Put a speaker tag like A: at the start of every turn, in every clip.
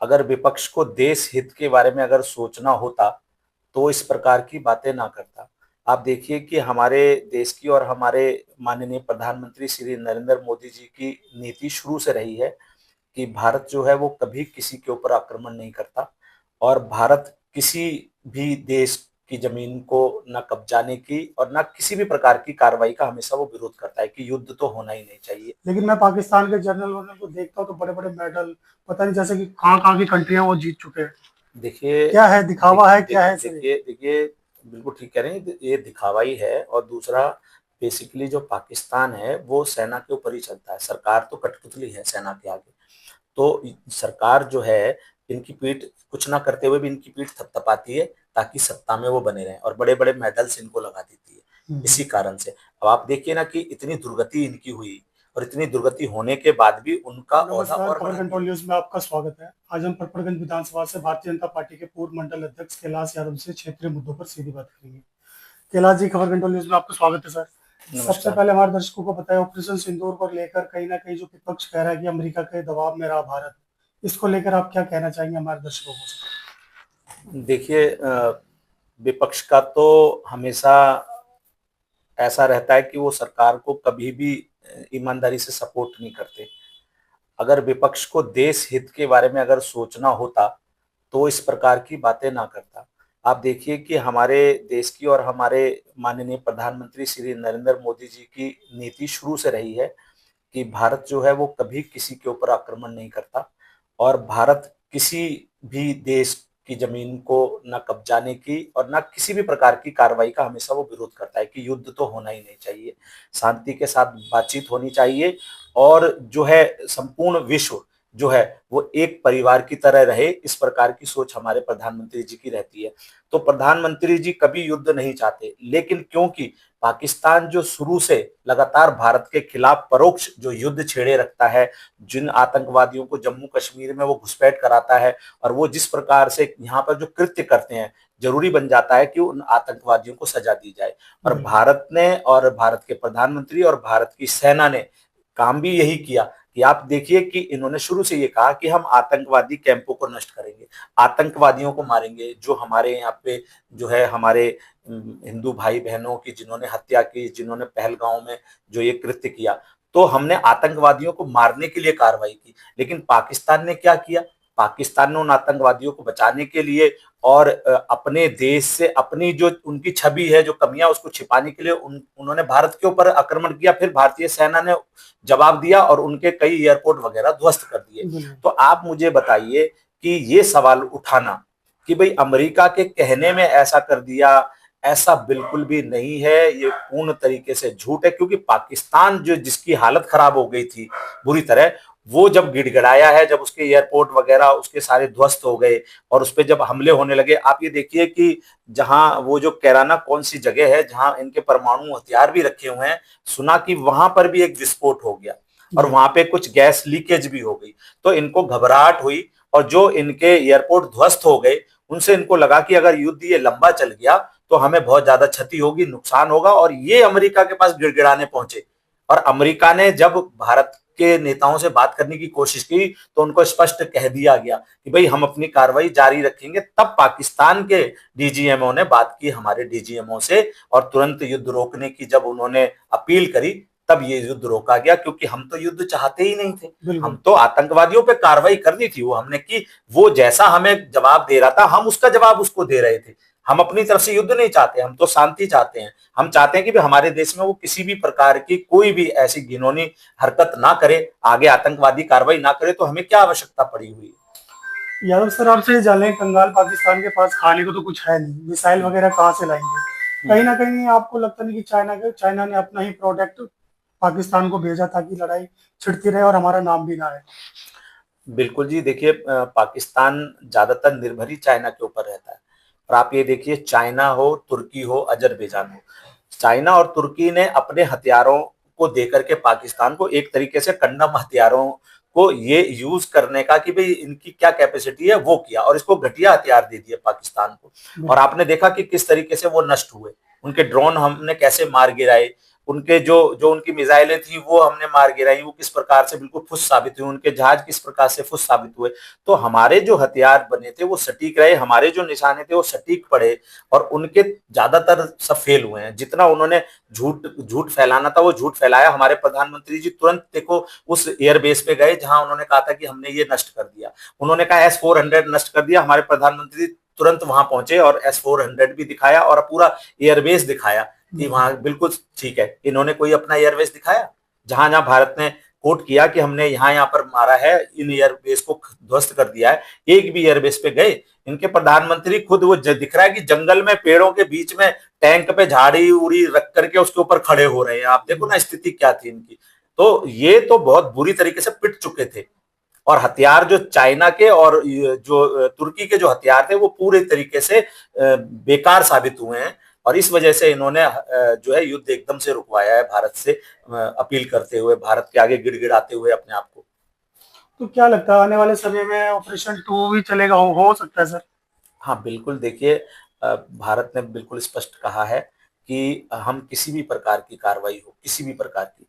A: अगर विपक्ष को देश हित के बारे में अगर सोचना होता तो इस प्रकार की बातें ना करता। आप देखिए कि हमारे देश की और हमारे माननीय प्रधानमंत्री श्री नरेंद्र मोदी जी की नीति शुरू से रही है कि भारत जो है वो कभी किसी के ऊपर आक्रमण नहीं करता और भारत किसी भी देश की जमीन को न कब्जाने की और न किसी भी प्रकार की कार्रवाई का हमेशा वो विरोध करता है कि युद्ध तो होना ही नहीं चाहिए।
B: लेकिन मैं पाकिस्तान के जनरल वनरल को देखता हूँ तो बड़े बड़े मेडल, पता नहीं जैसे कि कहाँ कहाँ की कंट्रियां वो जीत चुके हैं।
A: देखिए
B: क्या है, दिखावा है, क्या है सर ये?
A: देखिए देखिए बिल्कुल ठीक कह रहे हैं, ये दिखावा ही है। और दूसरा, बेसिकली जो पाकिस्तान है वो सेना के ऊपर ही चलता है। सरकार तो कठपुतली है सेना के आगे। तो सरकार जो है इनकी पीठ कुछ ना करते हुए भी इनकी पीठ थपथपाती है ताकि सत्ता में वो बने रहें और बड़े बड़े मेडल्स इनको लगा देती है इसी कारण से। अब आप देखिए ना कि इतनी दुर्गति इनकी हुई और इतनी दुर्गति होने के बाद भी उनका ओहदा
B: नमस्कार,
A: और
B: खबर
A: बढ़ा दिया।
B: कंट्रोल न्यूज में आपका स्वागत है। आज हम परपड़गंज विधानसभा से भारतीय जनता पार्टी के पूर्व मंडल अध्यक्ष कैलाश यादव से क्षेत्रीय मुद्दों पर सीधी बात करेंगे। कैलाश जी, खबर कंट्रोल न्यूज में आपका स्वागत है सर। सबसे
A: नमस्कार।
B: पहले हमारे दर्शकों को बताएं, ऑपरेशन सिंदूर को लेकर कहीं ना कहीं जो विपक्ष कह रहा है कि अमेरिका के दबाव में रहा भारत, इसको लेकर आप क्या कहना चाहेंगे हमारे दर्शकों को?
A: देखिए विपक्ष का तो हमेशा ऐसा रहता है कि वो सरकार को कभी भी ईमानदारी से सपोर्ट नहीं करते। अगर विपक्ष को देश हित के बारे में अगर सोचना होता तो इस प्रकार की बातें ना करता। आप देखिए कि हमारे देश की और हमारे माननीय प्रधानमंत्री श्री नरेंद्र मोदी जी की नीति शुरू से रही है कि भारत जो है वो कभी किसी के ऊपर आक्रमण नहीं करता और भारत किसी भी देश की जमीन को न कब्जाने की और न किसी भी प्रकार की कार्रवाई का हमेशा वो विरोध करता है कि युद्ध तो होना ही नहीं चाहिए। शांति के साथ बातचीत होनी चाहिए और जो है संपूर्ण विश्व जो है वो एक परिवार की तरह रहे, इस प्रकार की सोच हमारे प्रधानमंत्री जी की रहती है। तो प्रधानमंत्री जी कभी युद्ध नहीं चाहते, लेकिन क्योंकि पाकिस्तान जो शुरू से लगातार भारत के खिलाफ परोक्ष जो युद्ध छेड़े रखता है, जिन आतंकवादियों को जम्मू कश्मीर में वो घुसपैठ कराता है और वो जिस प्रकार से यहाँ पर जो कृत्य करते हैं, जरूरी बन जाता है कि उन आतंकवादियों को सजा दी जाए। और भारत ने और भारत के प्रधानमंत्री और भारत की सेना ने काम भी यही किया कि आप देखिए कि इन्होंने शुरू से ये कहा कि हम आतंकवादी कैंपों को नष्ट करेंगे, आतंकवादियों को मारेंगे। जो हमारे यहाँ पे जो है हमारे हिंदू भाई बहनों की जिन्होंने हत्या की, जिन्होंने पहलगांव में जो ये कृत्य किया, तो हमने आतंकवादियों को मारने के लिए कार्रवाई की। लेकिन पाकिस्तान ने क्या किया? पाकिस्तान ने उन आतंकवादियों को बचाने के लिए और अपने देश से अपनी जो उनकी छवि है, जो कमियां, उसको छिपाने के लिए उन्होंने भारत के ऊपर आक्रमण किया। फिर भारतीय सेना ने जवाब दिया और उनके कई एयरपोर्ट वगैरह ध्वस्त कर दिए। तो आप मुझे बताइए कि ये सवाल उठाना कि भाई अमेरिका के कहने में ऐसा कर दिया, ऐसा बिल्कुल भी नहीं है। ये पूर्ण तरीके से झूठ है, क्योंकि पाकिस्तान जो जिसकी हालत खराब हो गई थी बुरी तरह, वो जब गिड़गिड़ाया है, जब उसके एयरपोर्ट वगैरह उसके सारे ध्वस्त हो गए और उस पर जब हमले होने लगे। आप ये देखिए कि जहां वो जो कैराना कौन सी जगह है जहां इनके परमाणु हथियार भी रखे हुए हैं, सुना कि वहां पर भी एक विस्फोट हो गया और वहां पे कुछ गैस लीकेज भी हो गई। तो इनको घबराहट हुई और जो इनके एयरपोर्ट ध्वस्त हो गए, उनसे इनको लगा कि अगर युद्ध ये लंबा चल गया तो हमें बहुत ज्यादा क्षति होगी, नुकसान होगा, और ये अमेरिका के पास गिड़गिड़ाने पहुंचे। और अमेरिका ने जब भारत के नेताओं से बात करने की कोशिश की तो उनको स्पष्ट कह दिया गया कि भाई हम अपनी कार्रवाई जारी रखेंगे। तब पाकिस्तान के डीजीएमओ ने बात की हमारे डीजीएमओ से और तुरंत युद्ध रोकने की जब उन्होंने अपील करी, तब ये युद्ध रोका गया। क्योंकि हम तो युद्ध चाहते ही नहीं थे, हम तो आतंकवादियों पे कार्रवाई करनी थी, वो हमने की। वो जैसा हमें जवाब दे रहा था हम उसका जवाब उसको दे रहे थे। हम अपनी तरफ से युद्ध नहीं चाहते, हम तो शांति चाहते हैं। हम चाहते हैं कि हमारे देश में वो किसी भी प्रकार की कोई भी ऐसी घिनौनी हरकत ना करे, आगे आतंकवादी कार्रवाई ना करे। तो हमें क्या आवश्यकता पड़ी हुई?
B: यादव सर, आपसे ये जाने, कंगाल पाकिस्तान के पास खाने को तो कुछ है नहीं, मिसाइल वगैरह कहाँ से लाएंगे? कहीं ना कहीं आपको लगता नहीं कि चाइना ने अपना ही प्रोडक्ट पाकिस्तान को भेजा ताकि लड़ाई छिड़ती रहे और हमारा नाम भी ना आए?
A: बिल्कुल जी। देखिए पाकिस्तान ज्यादातर निर्भर ही चाइना के ऊपर रहता है। और आप ये देखिए, चाइना हो, तुर्की हो, अजरबैजान हो, चाइना और तुर्की ने अपने हथियारों को देकर के पाकिस्तान को एक तरीके से कंडम हथियारों को ये यूज करने का कि भाई इनकी क्या कैपेसिटी है वो किया, और इसको घटिया हथियार दे दिए पाकिस्तान को। और आपने देखा कि किस तरीके से वो नष्ट हुए, उनके ड्रोन हमने कैसे मार गिराए, उनके जो जो उनकी मिसाइलें थी वो हमने मार गिराई, वो किस प्रकार से बिल्कुल फुस साबित हुई, उनके जहाज किस प्रकार से फुस साबित हुए। तो हमारे जो हथियार बने थे वो सटीक रहे, हमारे जो निशाने थे वो सटीक पड़े, और उनके ज्यादातर सब फेल हुए हैं। जितना उन्होंने झूठ झूठ फैलाना था वो झूठ फैलाया। हमारे प्रधानमंत्री जी तुरंत देखो उस एयरबेस पे गए जहां उन्होंने कहा था कि हमने ये नष्ट कर दिया, उन्होंने कहा S-400 नष्ट कर दिया, हमारे प्रधानमंत्री तुरंत वहां पहुंचे और S-400 भी दिखाया और पूरा एयरबेस दिखाया कि वहां बिल्कुल ठीक है। इन्होंने कोई अपना एयरबेस दिखाया जहां जहां भारत ने कोट किया कि हमने यहाँ पर मारा है, इन एयरबेस को ध्वस्त कर दिया है, एक भी एयरबेस पे गए? इनके प्रधानमंत्री खुद वो दिख रहा है कि जंगल में पेड़ों के बीच में टैंक पे झाड़ी उड़ी रख करके उसके ऊपर खड़े हो रहे हैं। आप देखो ना स्थिति क्या थी इनकी। तो ये तो बहुत बुरी तरीके से पिट चुके थे, और हथियार जो चाइना के और जो तुर्की के जो हथियार थे वो पूरे तरीके से बेकार साबित हुए हैं। और इस वजह से इन्होंने जो है युद्ध एकदम से रुकवाया है भारत से, अपील करते हुए, भारत के आगे गिड़गिड़ाते हुए अपने आप को।
B: तो क्या लगता है आने वाले समय में ऑपरेशन 2 भी चलेगा, हो सकता है सर?
A: हाँ बिल्कुल, देखिए भारत ने बिल्कुल स्पष्ट कहा है कि हम किसी भी प्रकार की कार्रवाई हो, किसी भी प्रकार की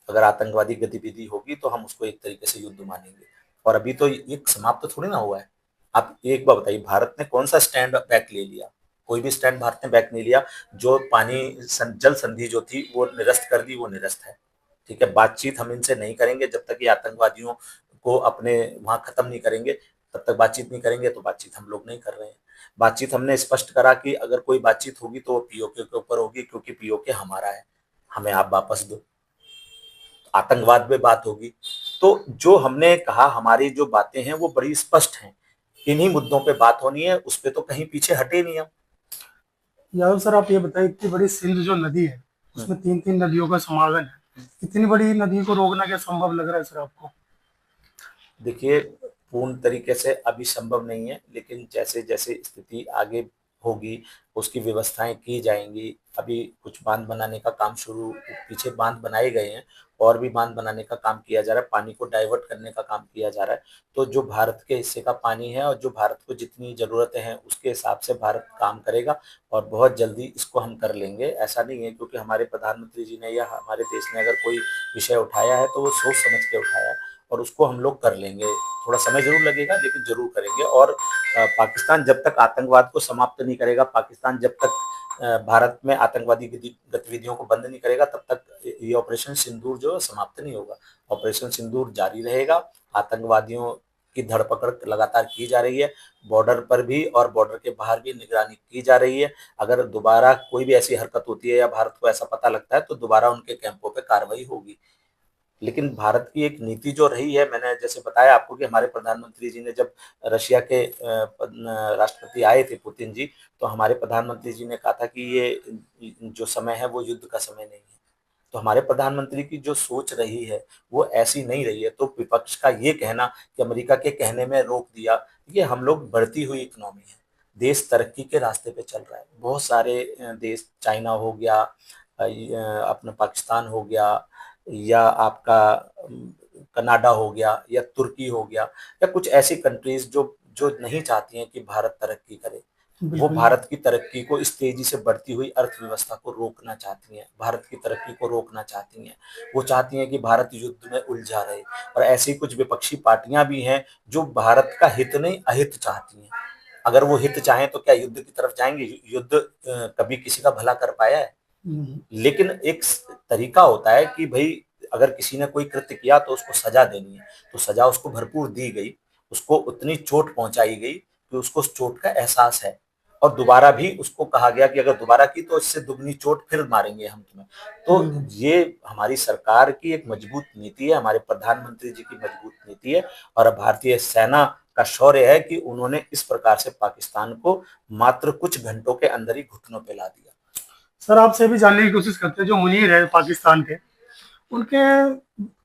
A: अगर आतंकवादी गतिविधि होगी तो हम उसको एक तरीके से युद्ध मानेंगे। और अभी तो ये समाप्त तो थोड़ी ना हुआ है। आप एक बार बताइए, भारत ने कौन सा स्टैंड बैक ले लिया? कोई भी स्टैंड भारत ने बैक नहीं लिया। जो जल संधि जो थी वो निरस्त कर दी, वो निरस्त है। ठीक है, बातचीत हम इनसे नहीं करेंगे जब तक ये आतंकवादियों को अपने वहां खत्म नहीं करेंगे, तब तक बातचीत नहीं करेंगे। तो बातचीत हम लोग नहीं कर रहे हैं। बातचीत हमने स्पष्ट करा कि अगर कोई बातचीत होगी तो वो पीओके के ऊपर होगी, क्योंकि पीओके हमारा है, हमें आप वापस दो। आतंकवाद पे बात होगी। तो जो हमने कहा, हमारी जो बातें हैं वो बड़ी स्पष्ट हैं। इन्हीं मुद्दों पे बात होनी है, उस पे तो कहीं पीछे हटे नहीं हम।
B: यादव सर, आप ये बताइए, इतनी बड़ी सिंध जो नदी है, उसमें 3-3 नदियों का समागम है, इतनी बड़ी नदी को रोकना क्या संभव लग रहा है सर आपको?
A: देखिए, पूर्ण तरीके से अभी संभव नहीं है, लेकिन जैसे जैसे स्थिति आगे होगी उसकी व्यवस्थाएं की जाएंगी। अभी कुछ बांध बनाने का काम शुरू, पीछे बांध बनाए गए हैं, और भी बांध बनाने का काम किया जा रहा है, पानी को डाइवर्ट करने का काम किया जा रहा है। तो जो भारत के हिस्से का पानी है और जो भारत को जितनी जरूरतें हैं उसके हिसाब से भारत काम करेगा, और बहुत जल्दी इसको हम कर लेंगे। ऐसा नहीं है क्योंकि हमारे प्रधानमंत्री जी ने या हमारे देश ने अगर कोई विषय उठाया है तो वो सोच समझ के उठाया है, और उसको हम लोग कर लेंगे। थोड़ा समय जरूर लगेगा लेकिन जरूर करेंगे। और पाकिस्तान जब तक आतंकवाद को समाप्त नहीं करेगा, पाकिस्तान जब तक भारत में आतंकवादी गतिविधियों को बंद नहीं करेगा, तब तक ये ऑपरेशन सिंदूर जो समाप्त नहीं होगा। ऑपरेशन सिंदूर जारी रहेगा। आतंकवादियों की धरपकड़ लगातार की जा रही है, बॉर्डर पर भी और बॉर्डर के बाहर भी निगरानी की जा रही है। अगर दोबारा कोई भी ऐसी हरकत होती है या भारत को ऐसा पता लगता है तो दोबारा उनके कैंपों पे कार्रवाई होगी। लेकिन भारत की एक नीति जो रही है, मैंने जैसे बताया आपको कि हमारे प्रधानमंत्री जी ने जब रशिया के राष्ट्रपति आए थे पुतिन जी, तो हमारे प्रधानमंत्री जी ने कहा था कि ये जो समय है वो युद्ध का समय नहीं है। तो हमारे प्रधानमंत्री की जो सोच रही है वो ऐसी नहीं रही है। तो विपक्ष का ये कहना कि अमेरिका के कहने में रोक दिया, ये हम लोग बढ़ती हुई इकोनॉमी है, देश तरक्की के रास्ते पे चल रहा है। बहुत सारे देश, चाइना हो गया, अपना पाकिस्तान हो गया, या आपका कनाडा हो गया, या तुर्की हो गया, या कुछ ऐसी कंट्रीज जो जो नहीं चाहती हैं कि भारत तरक्की करे। वो
B: बिल्कुल।
A: भारत की तरक्की को, इस तेजी से बढ़ती हुई अर्थव्यवस्था को रोकना चाहती हैं, भारत की तरक्की को रोकना चाहती हैं। वो चाहती हैं कि भारत युद्ध में उलझा रहे। और ऐसी कुछ विपक्षी पार्टियां भी हैं जो भारत का हित नहीं अहित चाहती हैं। अगर वो हित चाहें तो क्या युद्ध की तरफ जाएंगे? युद्ध कभी किसी का भला कर पाया है? लेकिन एक तरीका होता है कि भाई अगर किसी ने कोई कृत्य किया तो उसको सजा देनी है, तो सजा उसको भरपूर दी गई, उसको उतनी चोट पहुंचाई गई कि उसको उस चोट का एहसास है, और दोबारा भी उसको कहा गया कि अगर दोबारा की तो इससे दुगनी चोट फिर मारेंगे हम तुम्हें। तो ये हमारी सरकार की एक मजबूत नीति है, हमारे प्रधानमंत्री जी की मजबूत नीति है, और भारतीय सेना का शौर्य है कि उन्होंने इस प्रकार से पाकिस्तान को मात्र कुछ घंटों के अंदर ही घुटनों पे ला दिया।
B: सर, आपसे भी जानने की कोशिश करते हैं, जो मुनीर है पाकिस्तान के, उनके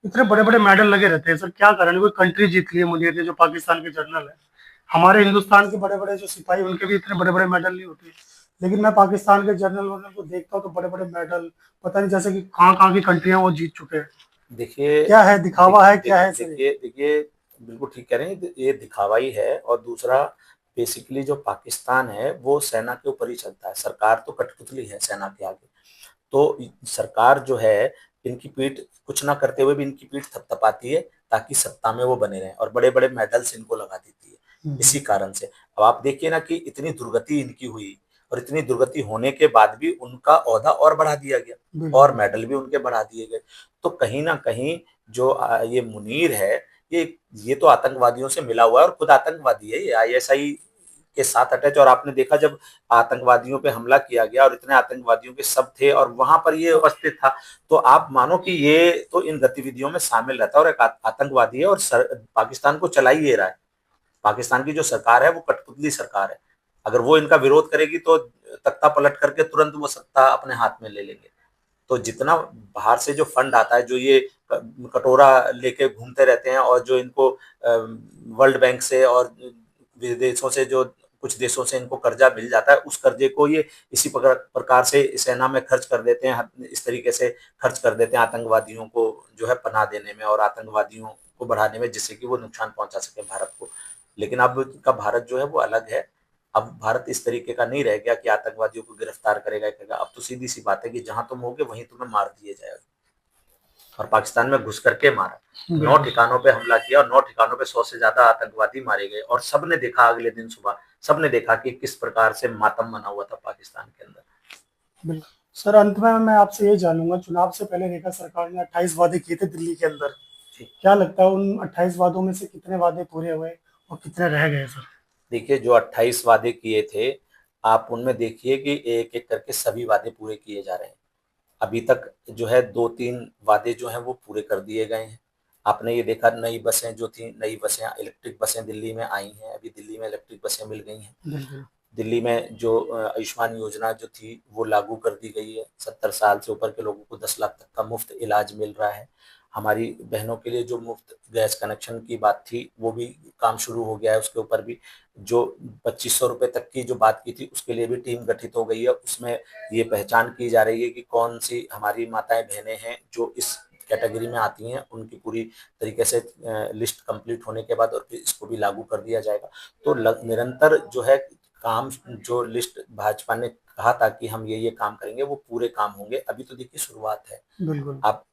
B: इतने बड़े बड़े मेडल लगे रहते हैं सर, क्या कारण है? कोई कंट्री जीत ली है मुनीर ने, जो पाकिस्तान के जनरल है? हमारे हिंदुस्तान के बड़े बड़े जो सिपाही, उनके भी इतने बड़े बड़े मेडल नहीं होते, लेकिन मैं पाकिस्तान के जनरल वरनल को देखता हूँ तो बड़े बड़े मेडल, पता नहीं जैसे कि कहाँ कहाँ की कंट्रियां वो जीत चुके हैं।
A: देखिए,
B: क्या है, दिखावा है, क्या है सर?
A: देखिए देखिए बिल्कुल ठीक कह रहे हैं, ये दिखावा ही है। और दूसरा, बेसिकली जो पाकिस्तान है वो सेना के ऊपर ही चलता है, सरकार तो कठपुतली है सेना के आगे। तो सरकार जो है इनकी पीठ कुछ ना करते हुए भी इनकी पीठ थपथपाती है ताकि सत्ता में वो बने रहें, और बड़े बड़े मेडल्स इनको लगा देती है इसी कारण से। अब आप देखिए ना कि इतनी दुर्गति इनकी हुई, और इतनी दुर्गति होने के बाद भी उनका ओहदा और बढ़ा दिया गया और मेडल भी उनके बढ़ा दिए गए। तो कहीं ना कहीं जो ये मुनीर है, ये तो आतंकवादियों से मिला हुआ है और खुद आतंकवादी है, ये आईएसआई के साथ अटैच। और आपने देखा जब आतंकवादियों पे हमला किया गया और इतने आतंकवादियों के सब थे और वहां पर ये उपस्थित था, तो आप मानो कि ये तो इन गतिविधियों में शामिल रहता है और एक आतंकवादी है, और पाकिस्तान को चला ही ये रहा है। पाकिस्तान की जो सरकार है वो कठपुतली सरकार है, अगर वो इनका विरोध करेगी तो तख्ता पलट करके तुरंत वो सत्ता अपने हाथ में ले लेंगे। तो जितना बाहर से जो फंड आता है, जो ये कटोरा लेके घूमते रहते हैं, और जो इनको वर्ल्ड बैंक से और विदेशों से, जो कुछ देशों से इनको कर्जा मिल जाता है, उस कर्जे को ये इसी प्रकार से सेना में खर्च कर देते हैं, इस तरीके से खर्च कर देते हैं आतंकवादियों को जो है पनाह देने में और आतंकवादियों को बढ़ाने में, जिससे कि वो नुकसान पहुंचा सके भारत को। लेकिन अब का भारत जो है वो अलग है। अब भारत इस तरीके का नहीं रह गया कि आतंकवादियों को गिरफ्तार करेगा। अब तो सीधी सी बात है कि जहां तुम होगे वहीं तुम्हें मार दिए जाएगा, और पाकिस्तान में घुस करके मारा। 9 ठिकानों पे हमला किया और 9 ठिकानों पे 100 से ज्यादा आतंकवादी मारे गए, और सबने देखा अगले दिन सुबह, सबने देखा कि किस प्रकार से मातम मना हुआ था पाकिस्तान के अंदर।
B: बिल्कुल सर, अंत में मैं आपसे ये जानूंगा, चुनाव से पहले रेखा सरकार ने 28 वादे किए थे दिल्ली के अंदर, क्या लगता है उन 28 वादों में से कितने वादे पूरे हुए और कितने रह गए सर?
A: देखिए, जो 28 वादे किए थे, आप उनमें देखिए कि एक एक करके सभी वादे पूरे किए जा रहे हैं। अभी तक जो है 2-3 वादे जो हैं वो पूरे कर दिए गए हैं। आपने ये देखा, नई बसें जो थी, नई बसें, इलेक्ट्रिक बसें दिल्ली में आई हैं, अभी दिल्ली में इलेक्ट्रिक बसें मिल गई हैं। दिल्ली में जो आयुष्मान योजना जो थी वो लागू कर दी गई है, 70 साल से ऊपर के लोगों को 10 लाख तक का मुफ्त इलाज मिल रहा है। हमारी बहनों के लिए जो मुफ्त गैस कनेक्शन की बात थी वो भी काम शुरू हो गया है, उसके ऊपर भी जो 2500 रुपये तक की जो बात की थी उसके लिए भी टीम गठित हो गई है। उसमें ये पहचान की जा रही है कि कौन सी हमारी माताएं बहनें हैं जो इस कैटेगरी में आती हैं, उनकी पूरी तरीके से लिस्ट कंप्लीट होने के बाद और फिर इसको भी लागू कर दिया जाएगा। तो निरंतर जो है काम, जो लिस्ट भाजपा ने कहा था कि हम ये काम करेंगे, वो पूरे काम होंगे। अभी तो देखिए शुरुआत है।
B: बिल्कुल।
A: आप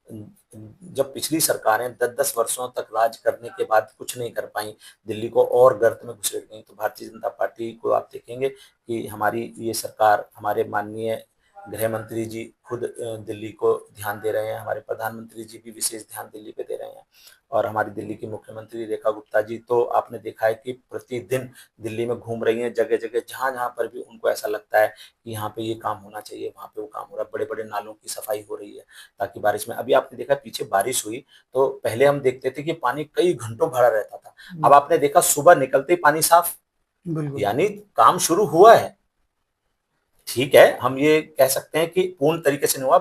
A: जब पिछली सरकारें 10-10 वर्षों तक राज करने के बाद कुछ नहीं कर पाई, दिल्ली को और गर्त में घुसेड़ गई, तो भारतीय जनता पार्टी को आप देखेंगे कि हमारी ये सरकार, हमारे माननीय गृह मंत्री जी खुद दिल्ली को ध्यान दे रहे हैं, हमारे प्रधानमंत्री जी भी विशेष ध्यान दिल्ली पे दे रहे हैं, और हमारी दिल्ली की मुख्यमंत्री रेखा गुप्ता जी तो आपने देखा है कि प्रतिदिन दिल्ली में घूम रही हैं, जगह जगह जहां जहां पर भी उनको ऐसा लगता है कि यहाँ पे ये काम होना चाहिए, वहां पे वो काम हो रहा है। बड़े बड़े नालों की सफाई हो रही है ताकि बारिश में, अभी आपने देखा पीछे बारिश हुई तो पहले हम देखते थे कि पानी कई घंटों भरा रहता था, अब आपने देखा सुबह निकलते ही पानी साफ, यानी काम शुरू हुआ है। ठीक है, हम ये कह सकते हैं कि पूर्ण तरीके से नहीं हुआ,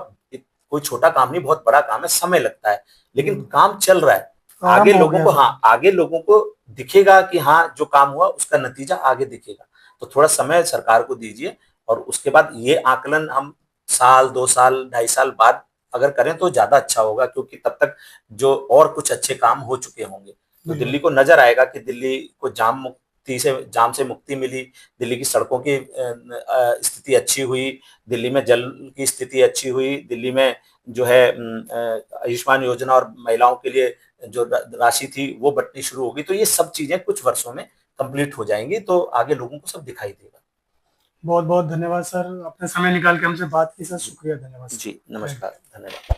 A: कोई छोटा काम नहीं, बहुत बड़ा काम है, समय लगता है, लेकिन काम चल रहा है। आगे लोगों को, हाँ, आगे लोगों को दिखेगा कि हाँ जो काम हुआ उसका नतीजा आगे दिखेगा। तो थोड़ा समय सरकार को दीजिए, और उसके बाद ये आकलन हम साल, 2 साल, 2.5 साल बाद अगर करें तो ज्यादा अच्छा होगा, क्योंकि तब तक जो और कुछ अच्छे काम हो चुके होंगे, तो दिल्ली को नजर आएगा कि दिल्ली को जाम से मुक्ति मिली, दिल्ली की सड़कों की स्थिति अच्छी हुई, दिल्ली में जल की स्थिति अच्छी हुई, दिल्ली में जो है आयुष्मान योजना और महिलाओं के लिए जो राशि थी वो बंटनी शुरू होगी। तो ये सब चीजें कुछ वर्षों में कंप्लीट हो जाएंगी, तो आगे लोगों को सब दिखाई देगा।
B: बहुत बहुत धन्यवाद सर, आपने समय निकाल के हमसे बात की सर, शुक्रिया, धन्यवाद।
A: जी नमस्कार, धन्यवाद।